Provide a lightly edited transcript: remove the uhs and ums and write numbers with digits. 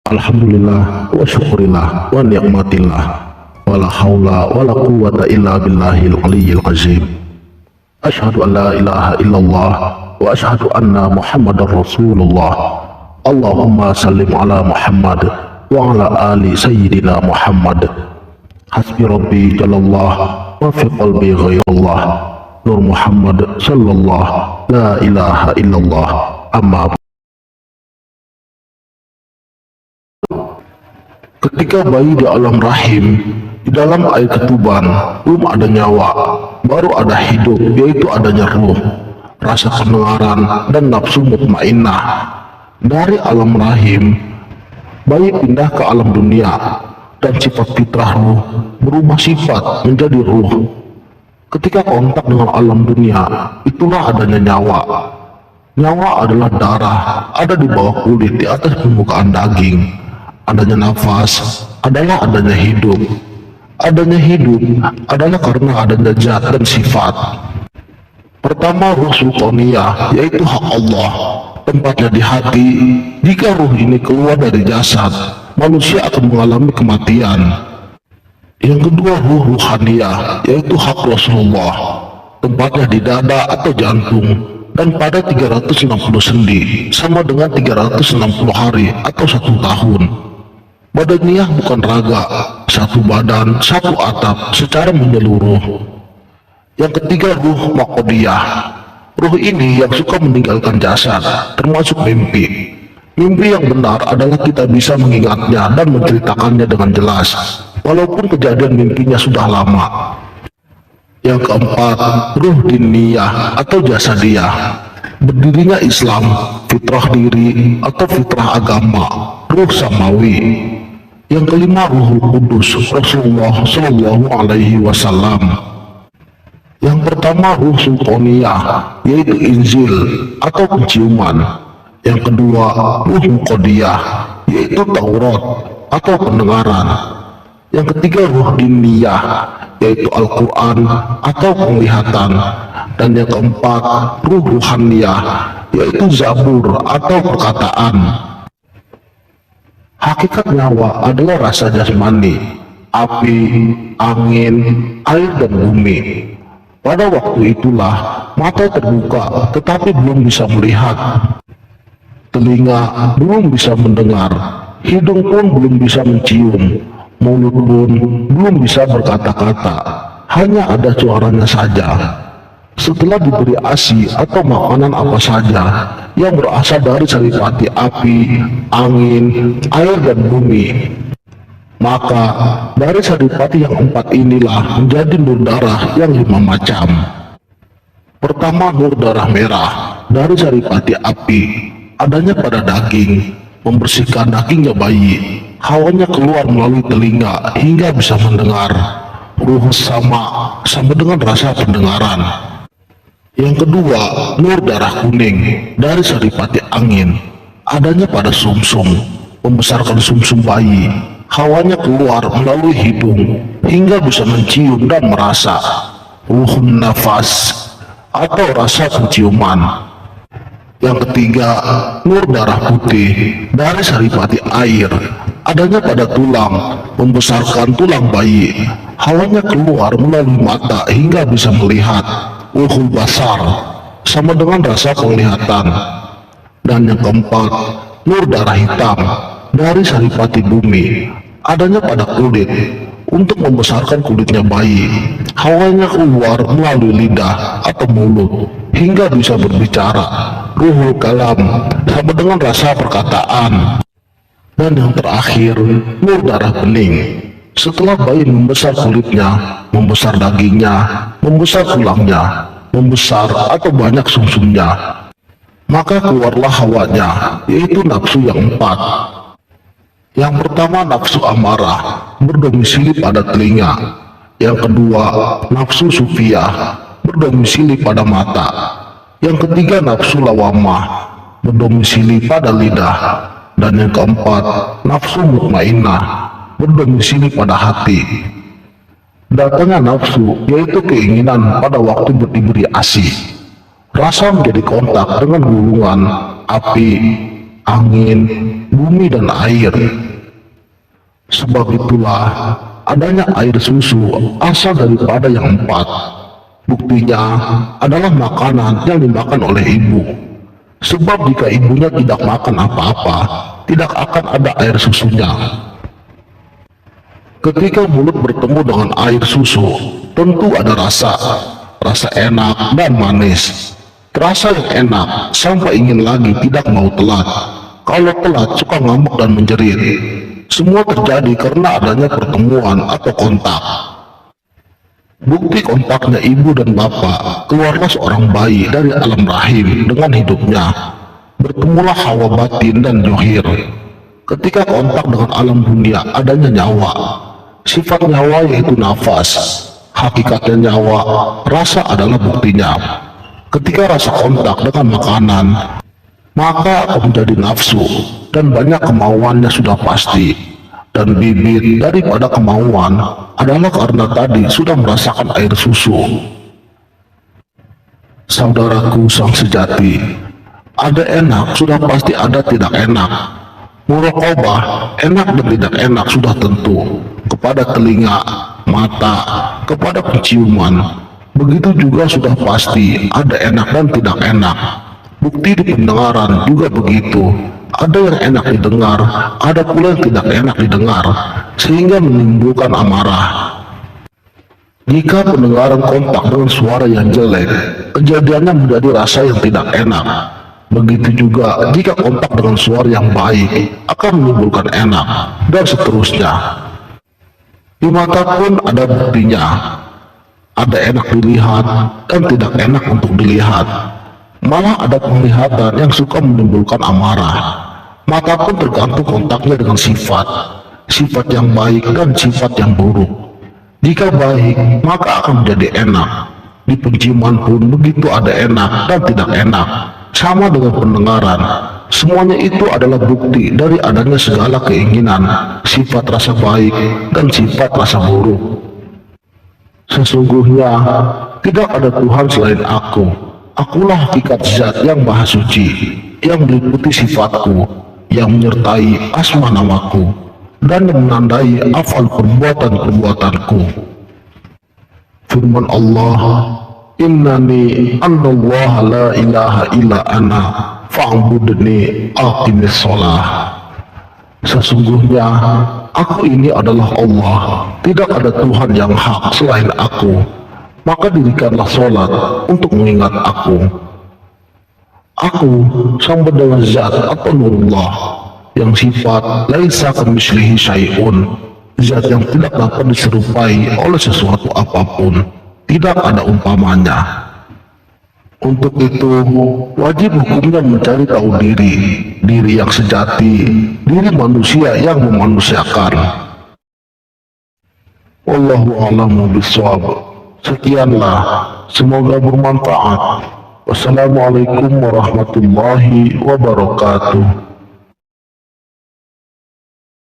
Alhamdulillah wa syukurillah wa ni'matillah wa la hawla wa la quwwata illa billahil aliyyil azim. Asyhadu an la ilaha illallah wa asyhadu anna muhammadar rasulullah. Allahumma sallim ala Muhammad wa ala ali sayyidina Muhammad. Hasbi rabbi jalallah wa fi qalbi ghairullah. Nur Muhammad sallallahu la ilaha illallah. Amma ketika bayi di alam rahim, di dalam air ketuban, belum ada nyawa, baru ada hidup, yaitu adanya ruh, rasa pendengaran, dan nafsu mutmainnah. Dari alam rahim, bayi pindah ke alam dunia, dan sifat fitrah ruh berubah sifat menjadi ruh. Ketika kontak dengan alam dunia, itulah adanya nyawa. Nyawa adalah darah, ada di bawah kulit, di atas permukaan daging. Adanya nafas adalah adanya hidup. Adanya hidup adalah karena adanya zat dan sifat. Pertama, ruh sultaniyah, yaitu hak Allah, tempatnya di hati. Jika ruh ini keluar dari jasad, manusia akan mengalami kematian. Yang kedua, ruh ruhaniyah, yaitu hak Rasulullah, tempatnya di dada atau jantung, dan pada 360 sendi, sama dengan 360 hari atau 1 tahun. Badaniyah bukan raga, satu badan, satu atap, secara menyeluruh. Yang ketiga, ruh makodiyah. Ruh ini yang suka meninggalkan jasad, termasuk mimpi. Mimpi yang benar adalah kita bisa mengingatnya dan menceritakannya dengan jelas, walaupun kejadian mimpinya sudah lama. Yang keempat, ruh diniyah atau jasadiyah. Berdirinya Islam, fitrah diri atau fitrah agama, ruh samawi. Yang kelima, ruhul kudus, Rasulullah Shallallahu Alaihi Wasallam. Yang pertama, ruh sultaniyah, yaitu Injil atau penciuman. Yang kedua, ruh muqaddiyah, yaitu Taurat atau pendengaran. Yang ketiga, ruh diniyah, yaitu Al-Quran atau penglihatan. Dan yang keempat, ruh ruhaniyah, yaitu Zabur atau perkataan. Hakikat nyawa adalah rasa jasmani, api, angin, air, dan bumi. Pada waktu itulah mata terbuka tetapi belum bisa melihat, telinga belum bisa mendengar, hidung pun belum bisa mencium, mulut pun belum bisa berkata-kata, hanya ada suaranya saja. Setelah diberi ASI atau makanan apa saja yang berasal dari saripati api, angin, air, dan bumi, maka dari saripati yang 4 inilah menjadi nur darah yang 5 macam. Pertama, nur darah merah dari saripati api, adanya pada daging, membersihkan dagingnya bayi, hawanya keluar melalui telinga hingga bisa mendengar. Ruh sama dengan rasa pendengaran. Yang kedua, nur darah kuning dari saripati angin, adanya pada sumsum, membesarkan sumsum bayi, hawanya keluar melalui hidung hingga bisa mencium dan merasa. Ruhun nafas atau rasa penciuman. Yang ketiga, nur darah putih dari saripati air, adanya pada tulang, membesarkan tulang bayi, hawanya keluar melalui mata hingga bisa melihat. Ruhul basar, sama dengan rasa penglihatan. Dan yang keempat, nur darah hitam dari saripati bumi, adanya pada kulit, untuk membesarkan kulitnya bayi, hawanya keluar melalui lidah atau mulut hingga bisa berbicara. Ruhul kalam, sama dengan rasa perkataan. Dan yang terakhir, nur darah bening. Setelah bayi membesar kulitnya, membesar dagingnya, membesar tulangnya, membesar atau banyak sumsumnya, maka keluarlah hawanya, yaitu nafsu yang 4. Yang pertama, nafsu amarah, berdomisili pada telinga. Yang kedua, nafsu sufiyah, berdomisili pada mata. Yang ketiga, nafsu lawamah, berdomisili pada lidah. Dan yang keempat, nafsu mutmainnah, berdomisili pada hati. Datangnya nafsu, yaitu keinginan pada waktu diberi ASI. Rasa menjadi kontak dengan gulungan, api, angin, bumi dan air. Sebab itulah adanya air susu asal daripada yang empat. Buktinya adalah makanan yang dimakan oleh ibu. Sebab jika ibunya tidak makan apa-apa, tidak akan ada air susunya. Ketika mulut bertemu dengan air susu, tentu ada rasa enak dan manis. Rasa yang enak sampai ingin lagi, tidak mau telat. Kalau telat suka ngamuk dan menjerit. Semua terjadi karena adanya pertemuan atau kontak. Bukti kontaknya ibu dan bapak, keluarlah seorang bayi dari alam rahim dengan hidupnya. Bertemulah Hawa batin dan Johir. Ketika kontak dengan alam dunia, adanya nyawa. Sifat nyawa yaitu nafas. Hakikatnya nyawa, rasa adalah buktinya. Ketika rasa kontak dengan makanan, maka akan menjadi nafsu, dan banyak kemauannya sudah pasti. Dan bibit daripada kemauan adalah karena tadi sudah merasakan air susu. Saudaraku sang sejati, ada enak sudah pasti ada tidak enak. Muraqabah, enak dan tidak enak sudah tentu. Kepada telinga, mata, kepada penciuman, begitu juga sudah pasti ada enak dan tidak enak. Bukti di pendengaran juga begitu. Ada yang enak didengar, ada pula yang tidak enak didengar, sehingga menimbulkan amarah. Jika pendengaran kontak dengan suara yang jelek, kejadiannya menjadi rasa yang tidak enak. Begitu juga jika kontak dengan suara yang baik, akan menimbulkan enak, dan seterusnya. Di mata pun ada buktinya. Ada enak dilihat dan tidak enak untuk dilihat. Malah ada penglihatan yang suka menimbulkan amarah. Mata pun tergantung kontaknya dengan sifat yang baik dan sifat yang buruk. Jika baik, maka akan menjadi enak. Di penciuman pun begitu, ada enak dan tidak enak. Sama dengan pendengaran, semuanya itu adalah bukti dari adanya segala keinginan, sifat rasa baik dan sifat rasa buruk. Sesungguhnya tidak ada Tuhan selain aku. Akulah hakikat zat yang maha suci, yang meliputi sifatku, yang menyertai asma namaku, dan yang menandai afal perbuatan-perbuatanku. Firman Allah, Innani anallaha la ilaha illa ana fa'budni aqimis sholah. Sesungguhnya aku ini adalah Allah, tidak ada Tuhan yang hak selain aku, maka dirikanlah sholat untuk mengingat aku. Aku sama dengan zat atau nurullah, yang sifat laisa kamitslihi syai'un, zat yang tidak dapat diserupai oleh sesuatu apapun, tidak ada umpamanya. Untuk itu wajib hukumnya mencari tahu diri yang sejati, diri manusia yang memanusiakan. Wallahu a'lamu bishawab. Sekianlah, semoga bermanfaat. Wassalamualaikum warahmatullahi wabarakatuh.